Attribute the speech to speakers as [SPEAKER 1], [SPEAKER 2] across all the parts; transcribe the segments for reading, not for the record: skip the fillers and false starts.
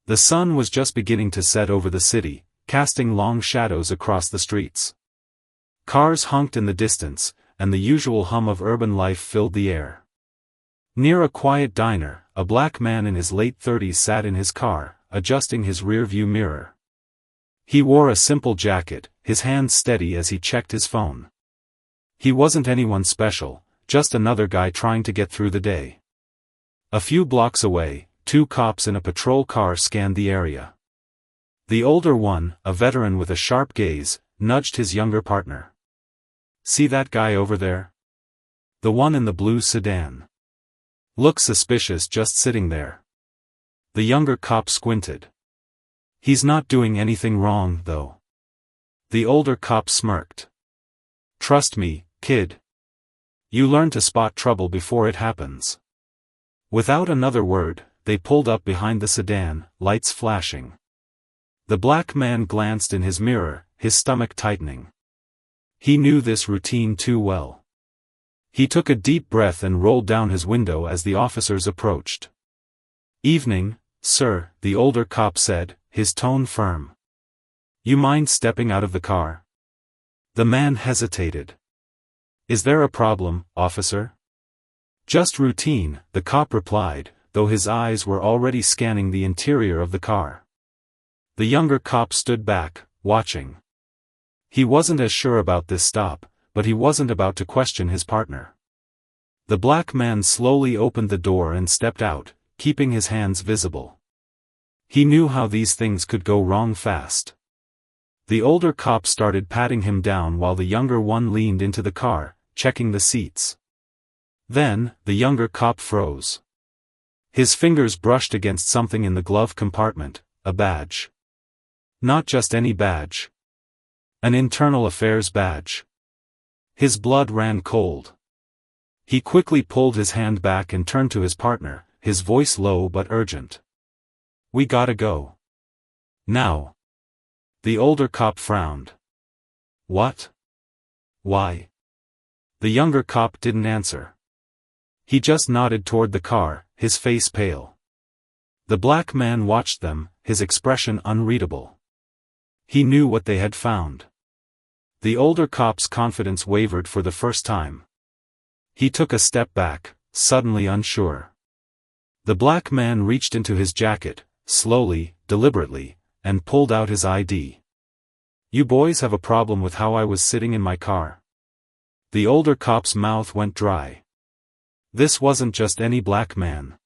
[SPEAKER 1] The sun was just beginning to set over the city, casting long shadows across the streets. Cars honked in the distance, and the usual hum of urban life filled the air. Near a quiet diner, a black man in his late 30s sat in his car, adjusting his rear-view mirror. He wore a simple jacket, his hands steady as he checked his phone. He wasn't anyone special, just another guy trying to get through the day. A few blocks away, two cops in a patrol car scanned the area. The older one, a veteran with a sharp gaze, nudged his younger partner. "See that guy over there? The one in the blue sedan. Looks suspicious just sitting there." The younger cop squinted. "He's not doing anything wrong, though." The older cop smirked. "Trust me, kid. You learn to spot trouble before it happens." Without another word, they pulled up behind the sedan, lights flashing. The black man glanced in his mirror, his stomach tightening. He knew this routine too well. He took a deep breath and rolled down his window as the officers approached. "Evening, sir," the older cop said, his tone firm. "You mind stepping out of the car?" The man hesitated. "Is there a problem, officer?" "Just routine," the cop replied, though his eyes were already scanning the interior of the car. The younger cop stood back, watching. He wasn't as sure about this stop, but he wasn't about to question his partner. The black man slowly opened the door and stepped out, keeping his hands visible. He knew how these things could go wrong fast. The older cop started patting him down while the younger one leaned into the car, checking the seats. Then, the younger cop froze. His fingers brushed against something in the glove compartment, a badge. Not just any badge. An internal affairs badge. His blood ran cold. He quickly pulled his hand back and turned to his partner, his voice low but urgent. "We gotta go. Now." The older cop frowned. "What? Why?" The younger cop didn't answer. He just nodded toward the car, his face pale. The black man watched them, his expression unreadable. He knew what they had found. The older cop's confidence wavered for the first time. He took a step back, suddenly unsure. The black man reached into his jacket, slowly, deliberately, and pulled out his ID. "You boys have a problem with how I was sitting in my car?" The older cop's mouth went dry. This wasn't just any black man.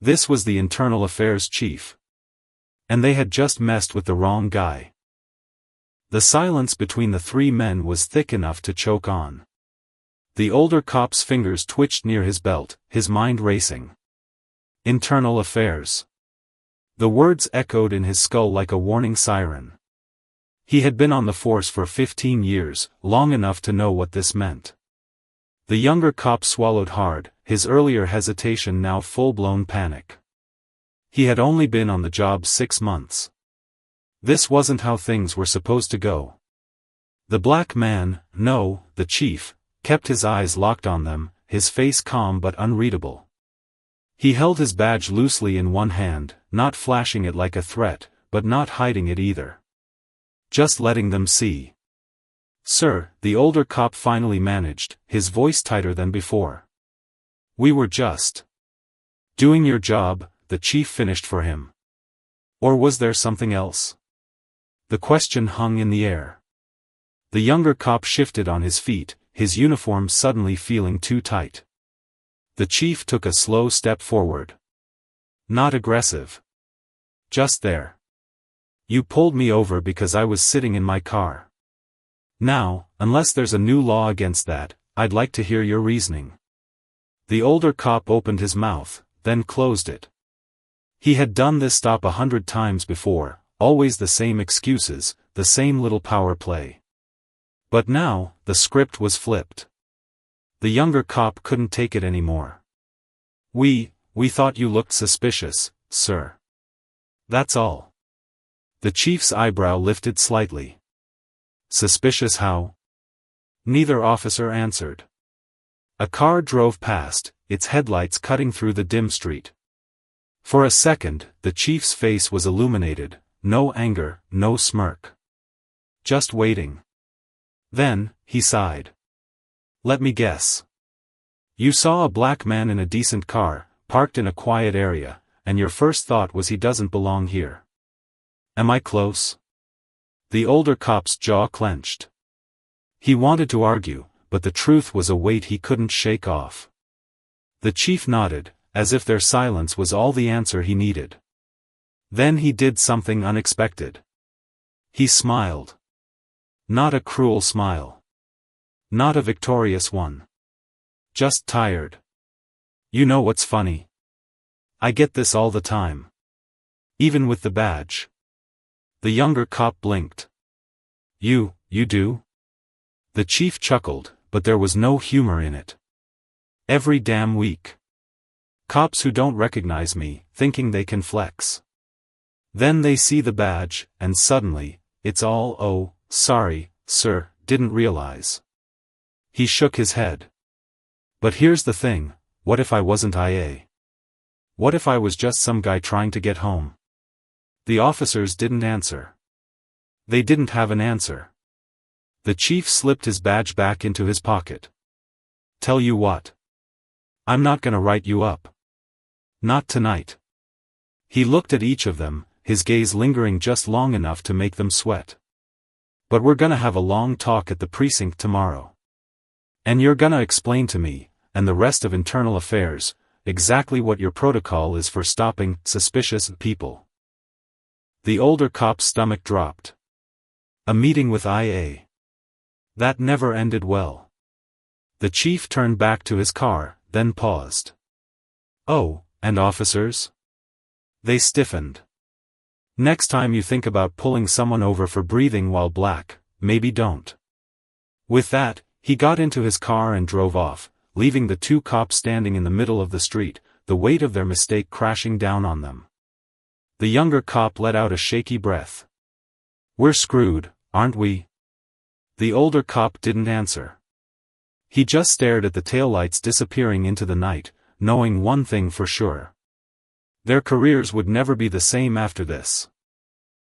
[SPEAKER 1] This was the internal affairs chief. And they had just messed with the wrong guy. The silence between the three men was thick enough to choke on. The older cop's fingers twitched near his belt, his mind racing. Internal affairs. The words echoed in his skull like a warning siren. He had been on the force for 15 years, long enough to know what this meant. The younger cop swallowed hard, his earlier hesitation now full-blown panic. He had only been on the job 6 months. This wasn't how things were supposed to go. The black man, no, the chief, kept his eyes locked on them, his face calm but unreadable. He held his badge loosely in one hand, not flashing it like a threat, but not hiding it either. Just letting them see. "Sir," the older cop finally managed, his voice tighter than before. "We were just doing your job," the chief finished for him. Or was there something else? The question hung in the air. The younger cop shifted on his feet, his uniform suddenly feeling too tight. The chief took a slow step forward. Not aggressive. Just there. "You pulled me over because I was sitting in my car. Now, unless there's a new law against that, I'd like to hear your reasoning." The older cop opened his mouth, then closed it. He had done this stop 100 times before, always the same excuses, the same little power play. But now, the script was flipped. The younger cop couldn't take it anymore. We thought you looked suspicious, sir. That's all." The chief's eyebrow lifted slightly. "Suspicious how?" Neither officer answered. A car drove past, its headlights cutting through the dim street. For a second, the chief's face was illuminated, no anger, no smirk. Just waiting. Then, he sighed. Let me guess. You saw a black man in a decent car, parked in a quiet area, and your first thought was he doesn't belong here. Am I close? The older cop's jaw clenched. He wanted to argue, but the truth was a weight he couldn't shake off. The chief nodded, as if their silence was all the answer he needed. Then he did something unexpected. He smiled. Not a cruel smile. Not a victorious one. Just tired. You know what's funny? I get this all the time. Even with the badge. The younger cop blinked. You do? The chief chuckled, but there was no humor in it. Every damn week. Cops who don't recognize me, thinking they can flex. Then they see the badge, and suddenly, it's all, oh, sorry, sir, didn't realize. He shook his head. But here's the thing, what if I wasn't IA? What if I was just some guy trying to get home? The officers didn't answer. They didn't have an answer. The chief slipped his badge back into his pocket. Tell you what. I'm not gonna write you up. Not tonight. He looked at each of them, his gaze lingering just long enough to make them sweat. But we're gonna have a long talk at the precinct tomorrow. And you're gonna explain to me, and the rest of internal affairs, exactly what your protocol is for stopping suspicious people. The older cop's stomach dropped. A meeting with IA. That never ended well. The chief turned back to his car, then paused. Oh, and officers? They stiffened. Next time you think about pulling someone over for breathing while black, maybe don't. With that, he got into his car and drove off, leaving the two cops standing in the middle of the street, the weight of their mistake crashing down on them. The younger cop let out a shaky breath. We're screwed, aren't we? The older cop didn't answer. He just stared at the taillights disappearing into the night, knowing one thing for sure. Their careers would never be the same after this.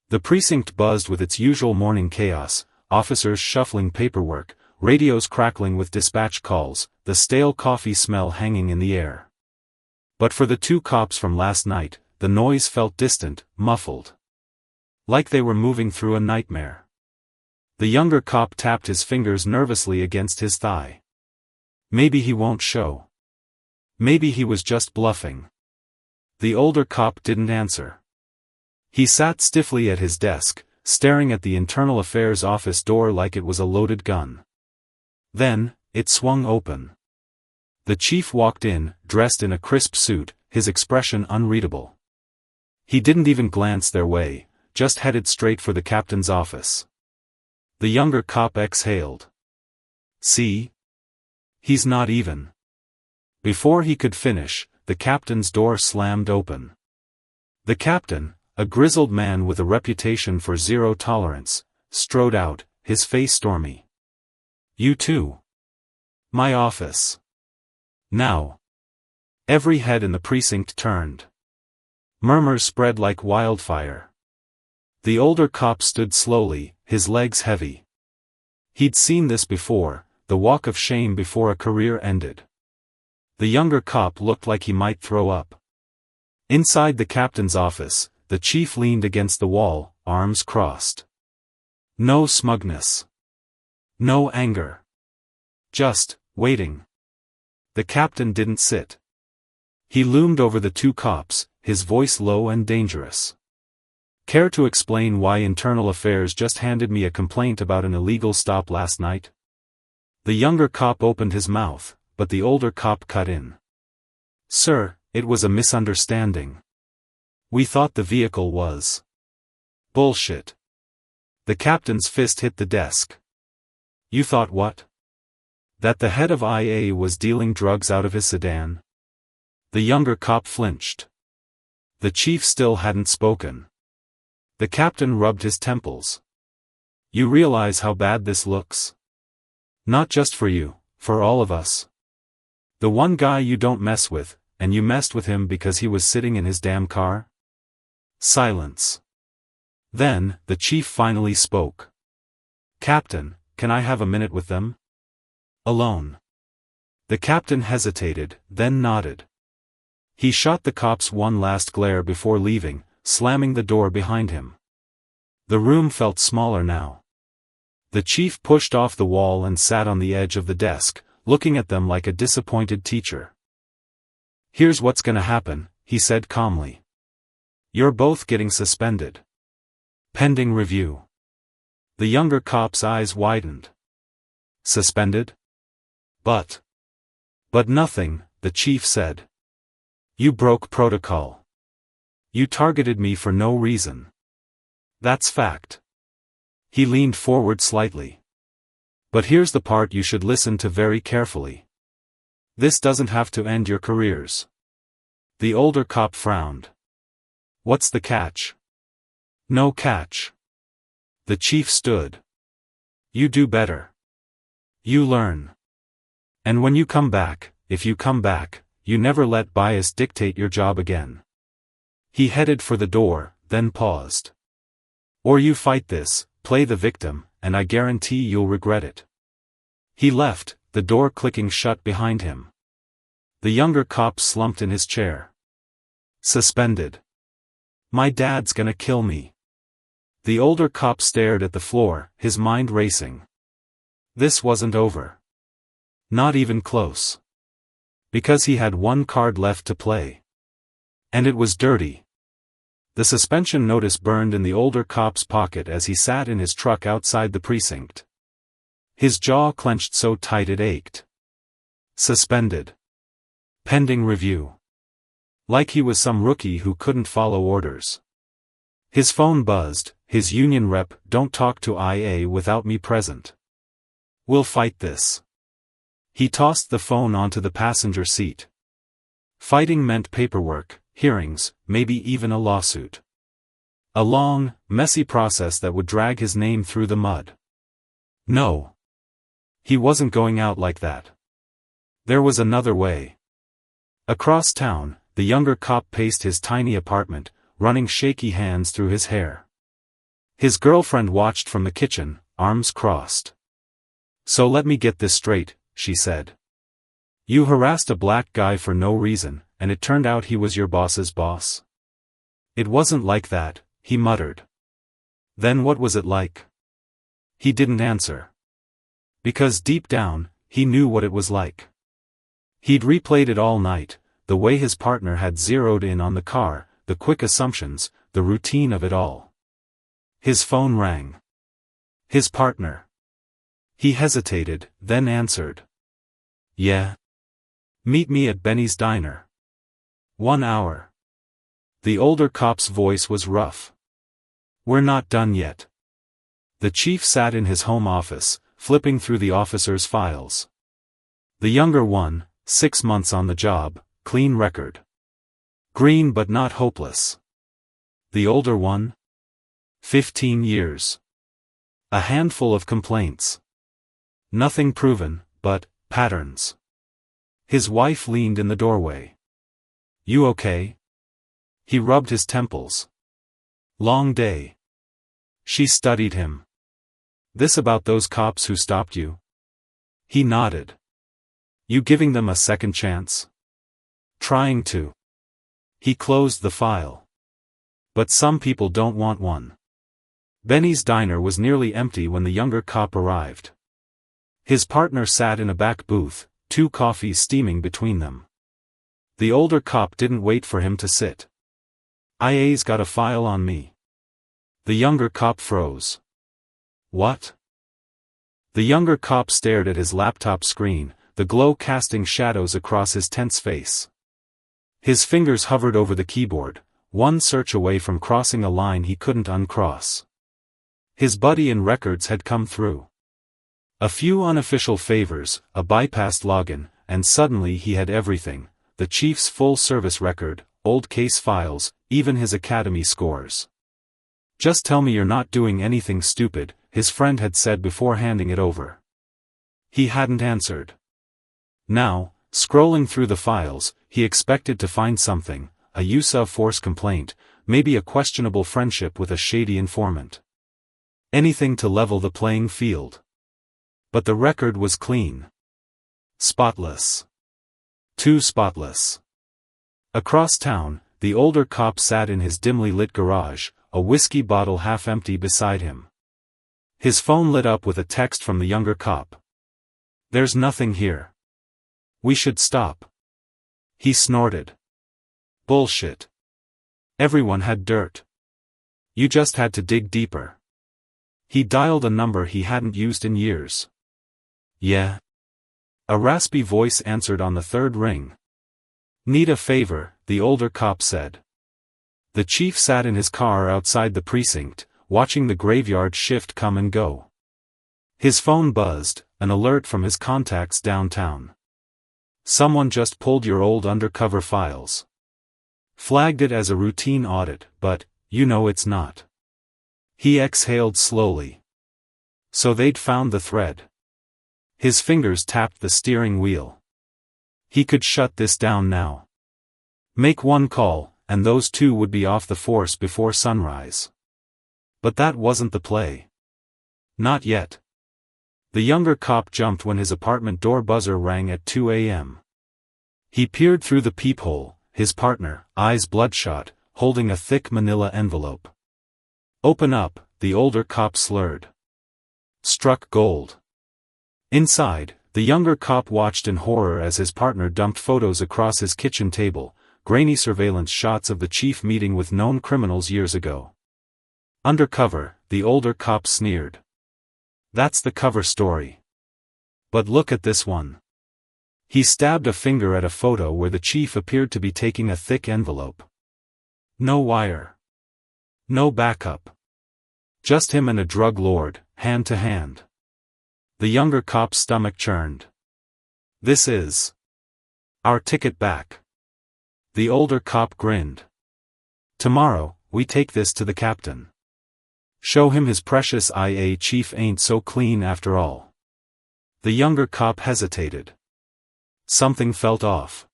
[SPEAKER 1] The precinct buzzed with its usual morning chaos, officers shuffling paperwork, radios crackling with dispatch calls, the stale coffee smell hanging in the air. But for the two cops from last night, the noise felt distant, muffled. Like they were moving through a nightmare. The younger cop tapped his fingers nervously against his thigh. Maybe he won't show. Maybe he was just bluffing. The older cop didn't answer. He sat stiffly at his desk, staring at the internal affairs office door like it was a loaded gun. Then, it swung open. The chief walked in, dressed in a crisp suit, his expression unreadable. He didn't even glance their way, just headed straight for the captain's office. The younger cop exhaled. See? He's not even. Before he could finish, the captain's door slammed open. The captain, a grizzled man with a reputation for zero tolerance, strode out, his face stormy. You too. My office. Now. Every head in the precinct turned. Murmurs spread like wildfire. The older cop stood slowly, his legs heavy. He'd seen this before, the walk of shame before a career ended. The younger cop looked like he might throw up. Inside the captain's office, the chief leaned against the wall, arms crossed. No smugness. No anger. Just, waiting. The captain didn't sit. He loomed over the two cops, his voice low and dangerous. Care to explain why Internal Affairs just handed me a complaint about an illegal stop last night? The younger cop opened his mouth, but the older cop cut in. Sir, it was a misunderstanding. We thought the vehicle was. Bullshit. The captain's fist hit the desk. You thought what? That the head of IA was dealing drugs out of his sedan? The younger cop flinched. The chief still hadn't spoken. The captain rubbed his temples. You realize how bad this looks? Not just for you, for all of us. The one guy you don't mess with, and you messed with him because he was sitting in his damn car? Silence. Then, the chief finally spoke. Captain, can I have a minute with them? Alone. The captain hesitated, then nodded. He shot the cops one last glare before leaving, slamming the door behind him. The room felt smaller now. The chief pushed off the wall and sat on the edge of the desk, looking at them like a disappointed teacher. Here's what's gonna happen, he said calmly. You're both getting suspended. Pending review. The younger cop's eyes widened. Suspended? But nothing, the chief said. You broke protocol. You targeted me for no reason. That's fact. He leaned forward slightly. But here's the part you should listen to very carefully. This doesn't have to end your careers. The older cop frowned. What's the catch? No catch. The chief stood. You do better. You learn. And when you come back, if you come back, you never let bias dictate your job again. He headed for the door, then paused. Or you fight this, play the victim, and I guarantee you'll regret it. He left, the door clicking shut behind him. The younger cop slumped in his chair. Suspended. My dad's gonna kill me. The older cop stared at the floor, his mind racing. This wasn't over. Not even close. Because he had one card left to play. And it was dirty. The suspension notice burned in the older cop's pocket as he sat in his truck outside the precinct. His jaw clenched so tight it ached. Suspended. Pending review. Like he was some rookie who couldn't follow orders. His phone buzzed, his union rep, don't talk to IA without me present. We'll fight this. He tossed the phone onto the passenger seat. Fighting meant paperwork, hearings, maybe even a lawsuit. A long, messy process that would drag his name through the mud. No. He wasn't going out like that. There was another way. Across town, the younger cop paced his tiny apartment, running shaky hands through his hair. His girlfriend watched from the kitchen, arms crossed. So let me get this straight, she said. You harassed a black guy for no reason, and it turned out he was your boss's boss? It wasn't like that, he muttered. Then what was it like? He didn't answer. Because deep down, he knew what it was like. He'd replayed it all night, the way his partner had zeroed in on the car, the quick assumptions, the routine of it all. His phone rang. His partner. He hesitated, then answered. Yeah. Meet me at Benny's diner. 1 hour. The older cop's voice was rough. We're not done yet. The chief sat in his home office, flipping through the officers' files. The younger one, 6 months on the job, clean record. Green but not hopeless. The older one? 15 years. A handful of complaints. Nothing proven, but patterns. His wife leaned in the doorway. You okay? He rubbed his temples. Long day. She studied him. This about those cops who stopped you? He nodded. You giving them a second chance? Trying to. He closed the file. But some people don't want one. Benny's diner was nearly empty when the younger cop arrived. His partner sat in a back booth, 2 coffees steaming between them. The older cop didn't wait for him to sit. IA's got a file on me. The younger cop froze. What? The younger cop stared at his laptop screen, the glow casting shadows across his tense face. His fingers hovered over the keyboard, one search away from crossing a line he couldn't uncross. His buddy in records had come through. A few unofficial favors, a bypassed login, and suddenly he had everything, the chief's full-service record, old case files, even his academy scores. Just tell me you're not doing anything stupid, his friend had said before handing it over. He hadn't answered. Now, scrolling through the files, he expected to find something, a use of force complaint, maybe a questionable friendship with a shady informant. Anything to level the playing field. But the record was clean. Spotless. Too spotless. Across town, the older cop sat in his dimly lit garage, a whiskey bottle half empty beside him. His phone lit up with a text from the younger cop. "There's nothing here. We should stop." He snorted. "Bullshit. Everyone had dirt. You just had to dig deeper." He dialed a number he hadn't used in years. "Yeah?" A raspy voice answered on the third ring. "Need a favor," the older cop said. The chief sat in his car outside the precinct, watching the graveyard shift come and go. His phone buzzed, an alert from his contacts downtown. "Someone just pulled your old undercover files. Flagged it as a routine audit, but, you know it's not." He exhaled slowly. So they'd found the thread. His fingers tapped the steering wheel. He could shut this down now. Make one call, and those two would be off the force before sunrise. But that wasn't the play. Not yet. The younger cop jumped when his apartment door buzzer rang at 2 a.m. He peered through the peephole, his partner, eyes bloodshot, holding a thick manila envelope. "Open up," the older cop slurred. Struck gold. Inside, the younger cop watched in horror as his partner dumped photos across his kitchen table, grainy surveillance shots of the chief meeting with known criminals years ago. "Undercover," the older cop sneered. "That's the cover story. But look at this one." He stabbed a finger at a photo where the chief appeared to be taking a thick envelope. No wire. No backup. Just him and a drug lord, hand to hand. The younger cop's stomach churned. "This is our ticket back." The older cop grinned. "Tomorrow, we take this to the captain. Show him his precious IA chief ain't so clean after all." The younger cop hesitated. Something felt off.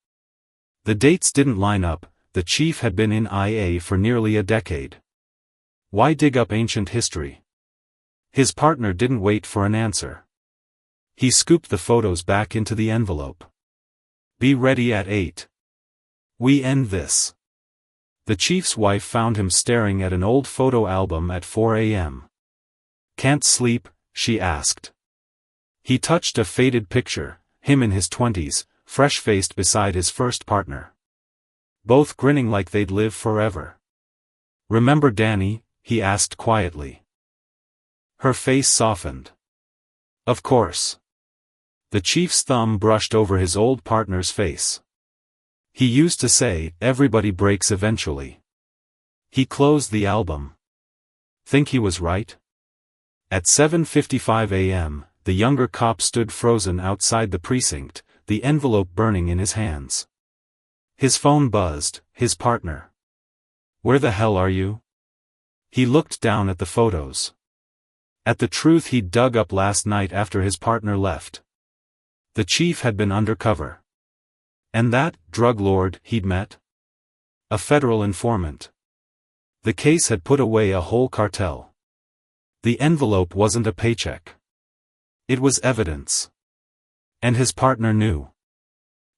[SPEAKER 1] The dates didn't line up. The chief had been in IA for nearly a decade. Why dig up ancient history? His partner didn't wait for an answer. He scooped the photos back into the envelope. "Be ready at 8. We end this." The chief's wife found him staring at an old photo album at 4 a.m. "Can't sleep?" she asked. He touched a faded picture, him in his 20s, fresh-faced beside his first partner. Both grinning like they'd live forever. "Remember Danny?" he asked quietly. Her face softened. "Of course." The chief's thumb brushed over his old partner's face. "He used to say, everybody breaks eventually." He closed the album. Think he was right? At 7:55 a.m., the younger cop stood frozen outside the precinct, the envelope burning in his hands. His phone buzzed, his partner. "Where the hell are you?" He looked down at the photos. At the truth he'd dug up last night after his partner left. The chief had been undercover. And that drug lord he'd met? A federal informant. The case had put away a whole cartel. The envelope wasn't a paycheck. It was evidence. And his partner knew.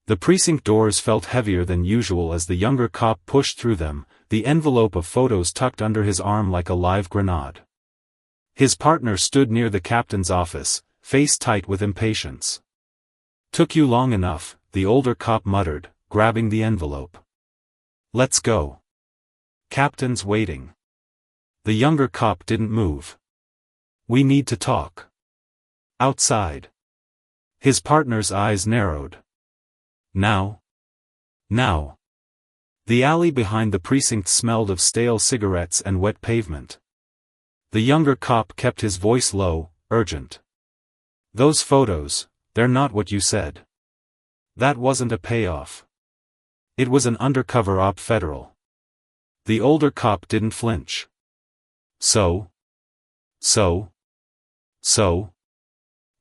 [SPEAKER 1] The precinct doors felt heavier than usual as the younger cop pushed through them, the envelope of photos tucked under his arm like a live grenade. His partner stood near the captain's office, face tight with impatience. "Took you long enough," the older cop muttered, grabbing the envelope. "Let's go. Captain's waiting." The younger cop didn't move. "We need to talk." Outside. His partner's eyes narrowed. Now? Now. The alley behind the precinct smelled of stale cigarettes and wet pavement. The younger cop kept his voice low, urgent. "Those photos, they're not what you said. That wasn't a payoff. It was an undercover op federal." The older cop didn't flinch. So?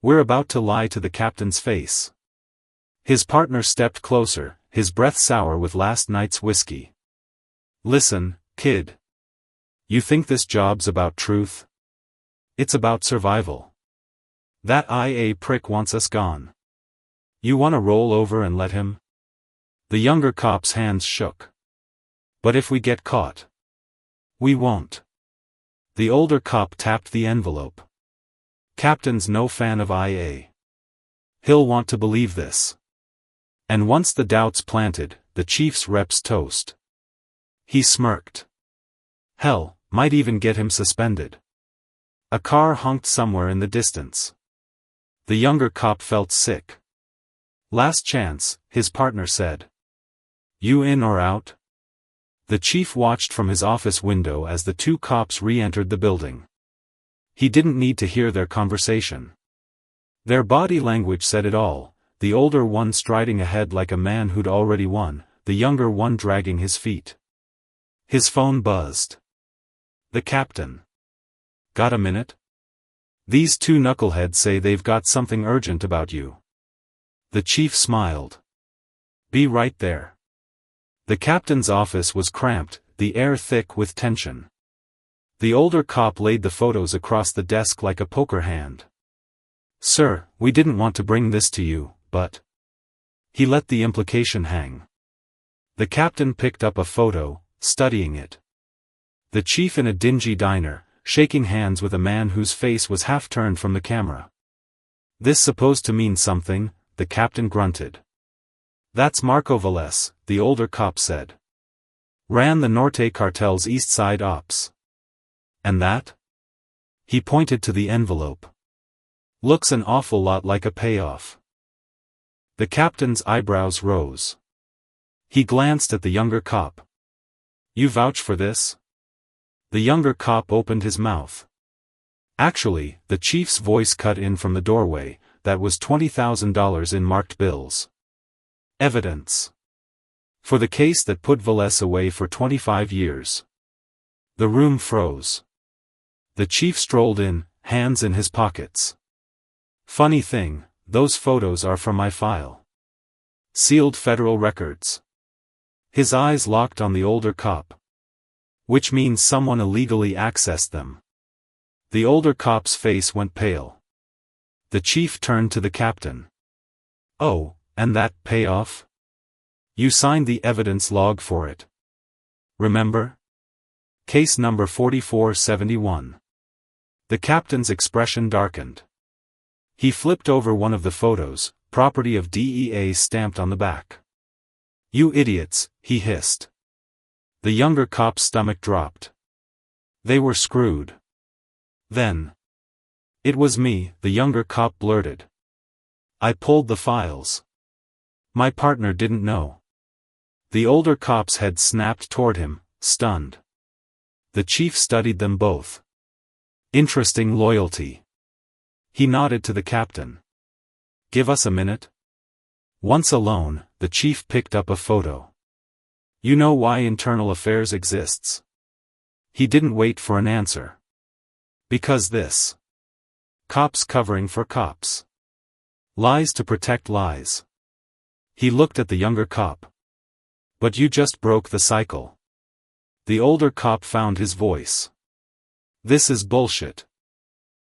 [SPEAKER 1] We're about to lie to the captain's face." His partner stepped closer, his breath sour with last night's whiskey. Listen, kid. You think this job's about truth? It's about survival. That IA prick wants us gone. You wanna roll over and let him? The younger cop's hands shook. But if we get caught? We won't. The older cop tapped the envelope. Captain's no fan of IA. He'll want to believe this. And once the doubt's planted, the chief's rep's toast. He smirked. Hell, might even get him suspended. A car honked somewhere in the distance. The younger cop felt sick. Last chance, his partner said. You in or out? The chief watched from his office window as the two cops re-entered the building. He didn't need to hear their conversation. Their body language said it all, the older one striding ahead like a man who'd already won, the younger one dragging his feet. His phone buzzed. The captain. Got a minute? These two knuckleheads say they've got something urgent about you. The chief smiled. Be right there. The captain's office was cramped, the air thick with tension. The older cop laid the photos across the desk like a poker hand. Sir, we didn't want to bring this to you, but... He let the implication hang. The captain picked up a photo, studying it. The chief in a dingy diner, shaking hands with a man whose face was half turned from the camera. This supposed to mean something, the captain grunted. That's Marco Velez, the older cop said. Ran the Norte cartel's East Side ops. And that? He pointed to the envelope. Looks an awful lot like a payoff. The captain's eyebrows rose. He glanced at the younger cop. You vouch for this? The younger cop opened his mouth. Actually, the chief's voice cut in from the doorway, that was $20,000 in marked bills. Evidence. For the case that put Velez away for 25 years. The room froze. The chief strolled in, hands in his pockets. Funny thing, those photos are from my file. Sealed federal records. His eyes locked on the older cop. Which means someone illegally accessed them. The older cop's face went pale. The chief turned to the captain. Oh, and that payoff? You signed the evidence log for it. Remember? Case number 4471. The captain's expression darkened. He flipped over one of the photos, property of DEA stamped on the back. You idiots, he hissed. The younger cop's stomach dropped. They were screwed. Then. It was me, the younger cop blurted. I pulled the files. My partner didn't know. The older cop's head snapped toward him, stunned. The chief studied them both. Interesting loyalty. He nodded to the captain. Give us a minute. Once alone, the chief picked up a photo. You know why internal affairs exists? He didn't wait for an answer. Because this. Cops covering for cops. Lies to protect lies. He looked at the younger cop. But you just broke the cycle. The older cop found his voice. This is bullshit.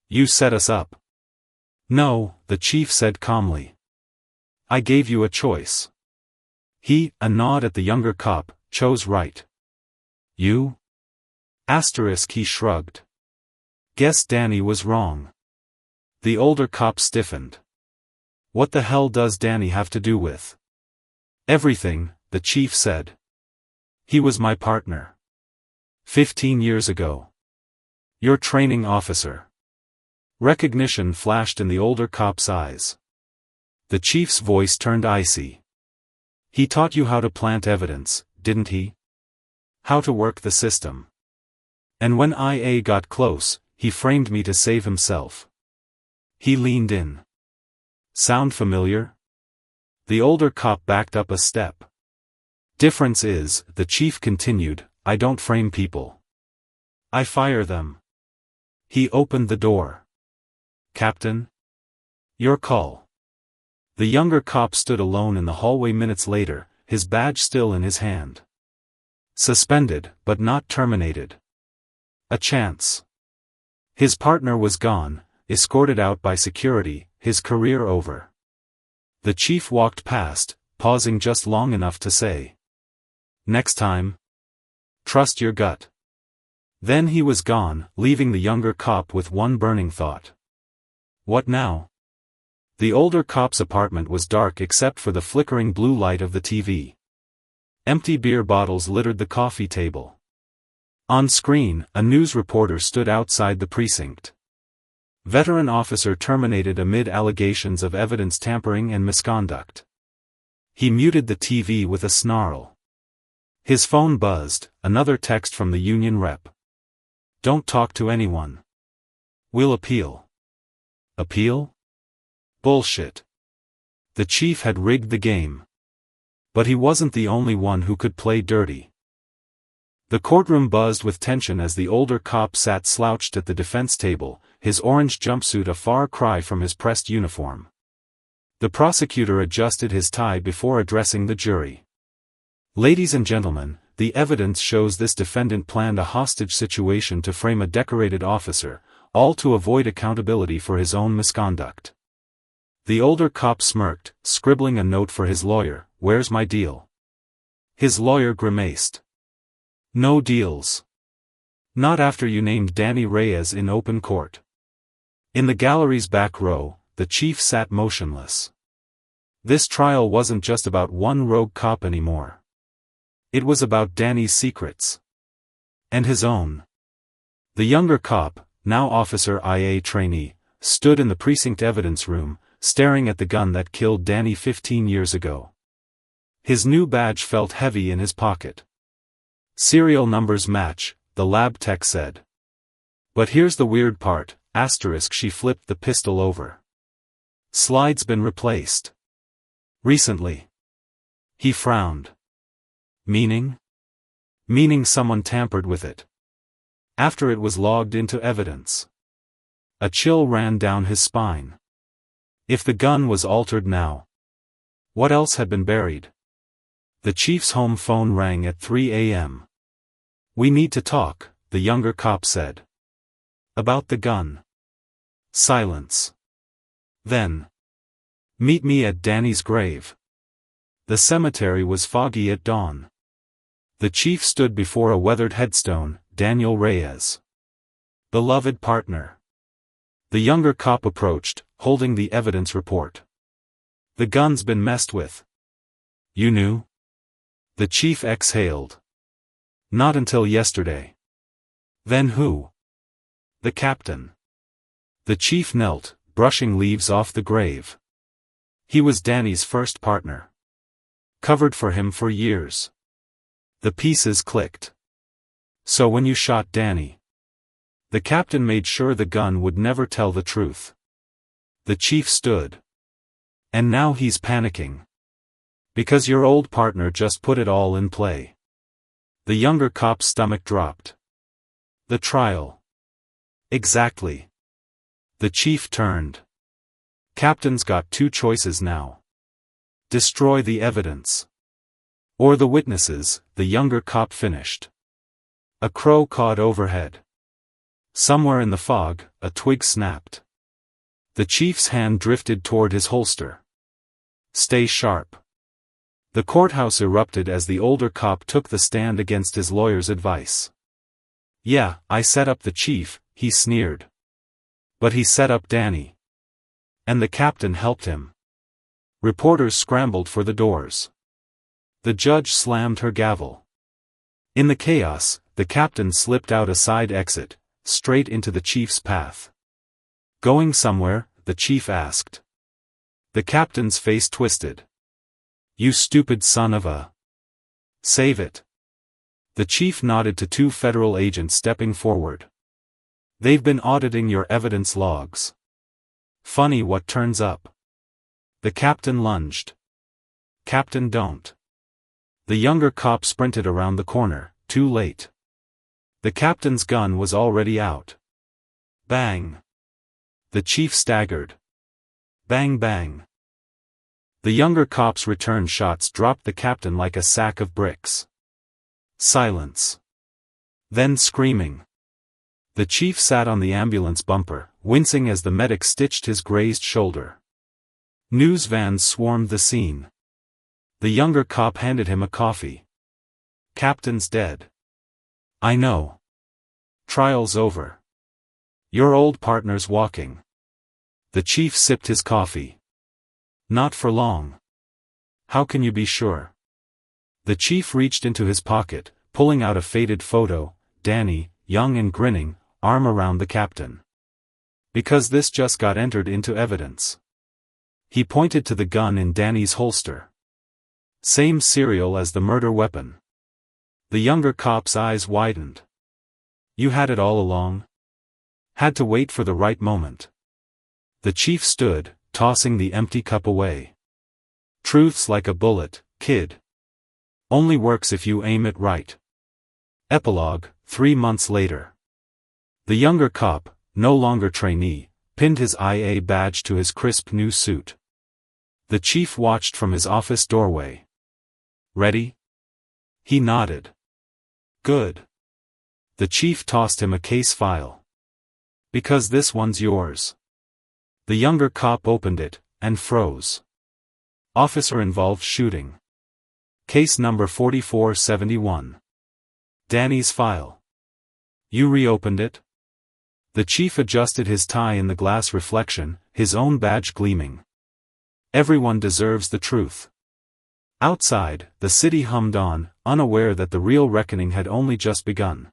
[SPEAKER 1] You set us up. No, the chief said calmly. I gave you a choice. He, a nod at the younger cop, chose right. You? Asterisk, he shrugged. Guess Danny was wrong. The older cop stiffened. What the hell does Danny have to do with? Everything, the chief said. He was my partner. 15 years ago. Your training officer. Recognition flashed in the older cop's eyes. The chief's voice turned icy. He taught you how to plant evidence, didn't he? How to work the system. And when IA got close, he framed me to save himself. He leaned in. Sound familiar? The older cop backed up a step. Difference is, the chief continued, I don't frame people. I fire them. He opened the door. Captain? Your call. The younger cop stood alone in the hallway minutes later, his badge still in his hand. Suspended, but not terminated. A chance. His partner was gone, escorted out by security, his career over. The chief walked past, pausing just long enough to say, "Next time, trust your gut." Then he was gone, leaving the younger cop with one burning thought. What now? The older cop's apartment was dark except for the flickering blue light of the TV. Empty beer bottles littered the coffee table. On screen, a news reporter stood outside the precinct. Veteran officer terminated amid allegations of evidence tampering and misconduct. He muted the TV with a snarl. His phone buzzed, another text from the union rep. "Don't talk to anyone. We'll appeal." Appeal? Bullshit. The chief had rigged the game. But he wasn't the only one who could play dirty. The courtroom buzzed with tension as the older cop sat slouched at the defense table, his orange jumpsuit a far cry from his pressed uniform. The prosecutor adjusted his tie before addressing the jury. "Ladies and gentlemen, the evidence shows this defendant planned a hostage situation to frame a decorated officer, all to avoid accountability for his own misconduct." The older cop smirked, scribbling a note for his lawyer, "Where's my deal?" His lawyer grimaced. "No deals. Not after you named Danny Reyes in open court." In the gallery's back row, the chief sat motionless. This trial wasn't just about one rogue cop anymore. It was about Danny's secrets. And his own. The younger cop, now officer IA trainee, stood in the precinct evidence room, staring at the gun that killed Danny 15 years ago. His new badge felt heavy in his pocket. "Serial numbers match," the lab tech said. "But here's the weird part, asterisk." She flipped the pistol over. "Slide's been replaced. Recently." He frowned. "Meaning?" "Meaning someone tampered with it. After it was logged into evidence." A chill ran down his spine. If the gun was altered now, what else had been buried? The chief's home phone rang at 3 a.m. "We need to talk," the younger cop said. "About the gun." Silence. Then, "Meet me at Danny's grave." The cemetery was foggy at dawn. The chief stood before a weathered headstone, Daniel Reyes. Beloved partner. The younger cop approached, holding the evidence report. "The gun's been messed with." "You knew?" The chief exhaled. "Not until yesterday." "Then who?" "The captain." The chief knelt, brushing leaves off the grave. He was Danny's first partner. Covered for him for years. The pieces clicked. "So when you shot Danny, the captain made sure the gun would never tell the truth." The chief stood. "And now he's panicking. Because your old partner just put it all in play." The younger cop's stomach dropped. "The trial." "Exactly." The chief turned. "Captain's got two choices now. Destroy the evidence. Or the witnesses," the younger cop finished. A crow cawed overhead. Somewhere in the fog, a twig snapped. The chief's hand drifted toward his holster. "Stay sharp." The courthouse erupted as the older cop took the stand against his lawyer's advice. "Yeah, I set up the chief," he sneered. "But he set up Danny. And the captain helped him." Reporters scrambled for the doors. The judge slammed her gavel. In the chaos, the captain slipped out a side exit, straight into the chief's path. "Going somewhere?" the chief asked. The captain's face twisted. "You stupid son of a... Save it." The chief nodded to two federal agents stepping forward. "They've been auditing your evidence logs. Funny what turns up." The captain lunged. "Captain, don't." The younger cop sprinted around the corner, too late. The captain's gun was already out. Bang. The chief staggered. Bang bang. The younger cop's return shots dropped the captain like a sack of bricks. Silence. Then screaming. The chief sat on the ambulance bumper, wincing as the medic stitched his grazed shoulder. News vans swarmed the scene. The younger cop handed him a coffee. Captain's dead. I know. Trial's over. Your old partner's walking. The chief sipped his coffee. Not for long. How can you be sure? The chief reached into his pocket, pulling out a faded photo, Danny, young and grinning, arm around the captain. Because this just got entered into evidence. He pointed to the gun in Danny's holster. Same serial as the murder weapon. The younger cop's eyes widened. You had it all along? Had to wait for the right moment. The chief stood, tossing the empty cup away. Truth's like a bullet, kid. Only works if you aim it right. Epilogue, 3 months later. The younger cop, no longer trainee, pinned his IA badge to his crisp new suit. The chief watched from his office doorway. Ready? He nodded. Good. The chief tossed him a case file. Because this one's yours. The younger cop opened it, and froze. Officer involved shooting. Case number 4471. Danny's file. You reopened it? The chief adjusted his tie in the glass reflection, his own badge gleaming. Everyone deserves the truth. Outside, the city hummed on, unaware that the real reckoning had only just begun.